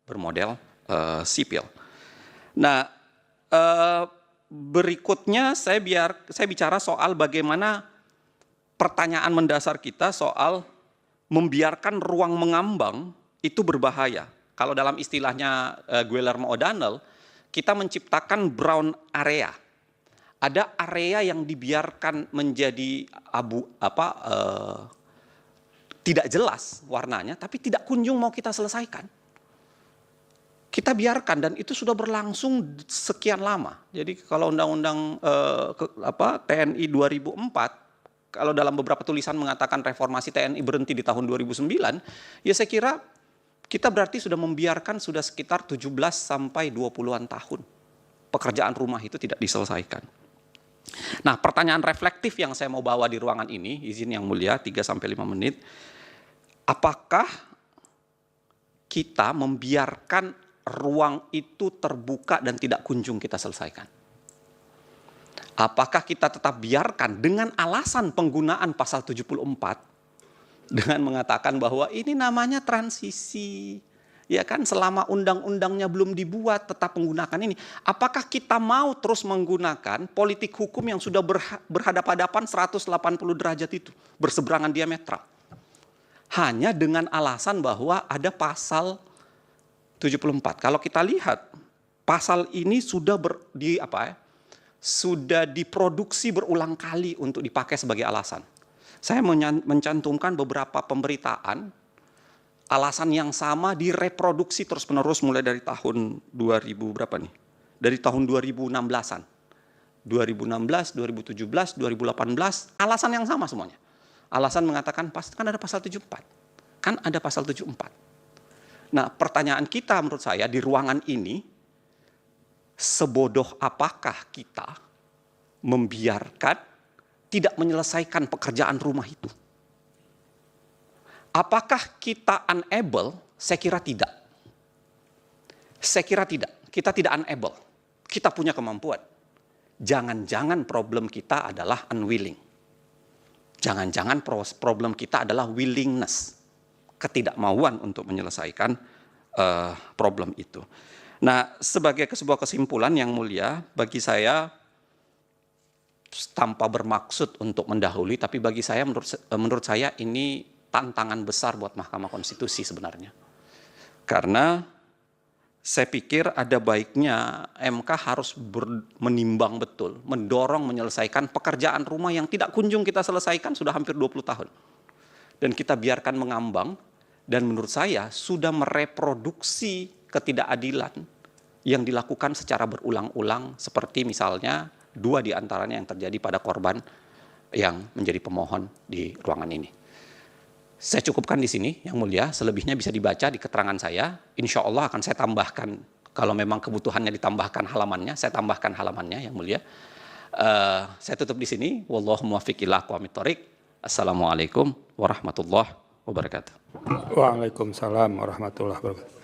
bermodel sipil. Nah, berikutnya saya bicara soal bagaimana pertanyaan mendasar kita soal membiarkan ruang mengambang itu berbahaya. Kalau dalam istilahnya Guillermo O'Donnell, kita menciptakan brown area. Ada area yang dibiarkan menjadi tidak jelas warnanya, tapi tidak kunjung mau kita selesaikan. Kita biarkan, dan itu sudah berlangsung sekian lama. Jadi kalau undang-undang TNI 2004, kalau dalam beberapa tulisan mengatakan reformasi TNI berhenti di tahun 2009, ya saya kira kita berarti sudah membiarkan sudah sekitar 17 sampai 20-an tahun pekerjaan rumah itu tidak diselesaikan. Nah, pertanyaan reflektif yang saya mau bawa di ruangan ini, izin yang mulia 3 sampai 5 menit. Apakah kita membiarkan ruang itu terbuka dan tidak kunjung kita selesaikan? Apakah kita tetap biarkan dengan alasan penggunaan pasal 74 dengan mengatakan bahwa ini namanya transisi, ya kan, selama undang-undangnya belum dibuat tetap menggunakan ini. Apakah kita mau terus menggunakan politik hukum yang sudah berhadapan-hadapan 180 derajat itu, berseberangan diametral, hanya dengan alasan bahwa ada pasal 74. Kalau kita lihat pasal ini sudah sudah diproduksi berulang kali untuk dipakai sebagai alasan. Saya mencantumkan beberapa pemberitaan, alasan yang sama direproduksi terus-menerus mulai dari tahun 2000 berapa nih? Dari tahun 2016-an. 2016, 2017, 2018, alasan yang sama semuanya. Alasan mengatakan kan ada pasal 74. Kan ada pasal 74. Nah, pertanyaan kita menurut saya di ruangan ini, sebodoh apakah kita membiarkan tidak menyelesaikan pekerjaan rumah itu? Apakah kita unable? Saya kira tidak. Saya kira tidak. Kita tidak unable. Kita punya kemampuan. Jangan-jangan problem kita adalah unwilling. Jangan-jangan problem kita adalah willingness. Ketidakmauan untuk menyelesaikan problem itu. Nah, sebagai sebuah kesimpulan yang mulia, bagi saya, tanpa bermaksud untuk mendahului, tapi bagi saya, menurut saya ini tantangan besar buat Mahkamah Konstitusi sebenarnya. Karena saya pikir ada baiknya MK harus menimbang betul, mendorong menyelesaikan pekerjaan rumah yang tidak kunjung kita selesaikan sudah hampir 20 tahun. Dan kita biarkan mengambang, dan menurut saya sudah mereproduksi ketidakadilan yang dilakukan secara berulang-ulang, seperti misalnya 2 di antaranya yang terjadi pada korban yang menjadi pemohon di ruangan ini. Saya cukupkan di sini, Yang Mulia. Selebihnya bisa dibaca di keterangan saya. Insya Allah akan saya tambahkan, kalau memang kebutuhannya ditambahkan halamannya, saya tambahkan halamannya, Yang Mulia. Saya tutup di sini. Wallahu muwaffiq ila aqwamit thoriq. Assalamualaikum warahmatullahi wabarakatuh. Waalaikumsalam warahmatullahi wabarakatuh.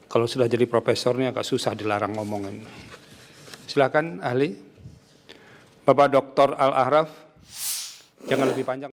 Kalau sudah jadi profesornya agak susah dilarang ngomongin. Silakan ahli. Bapak Dr. Al-Ahraf, jangan lebih panjang.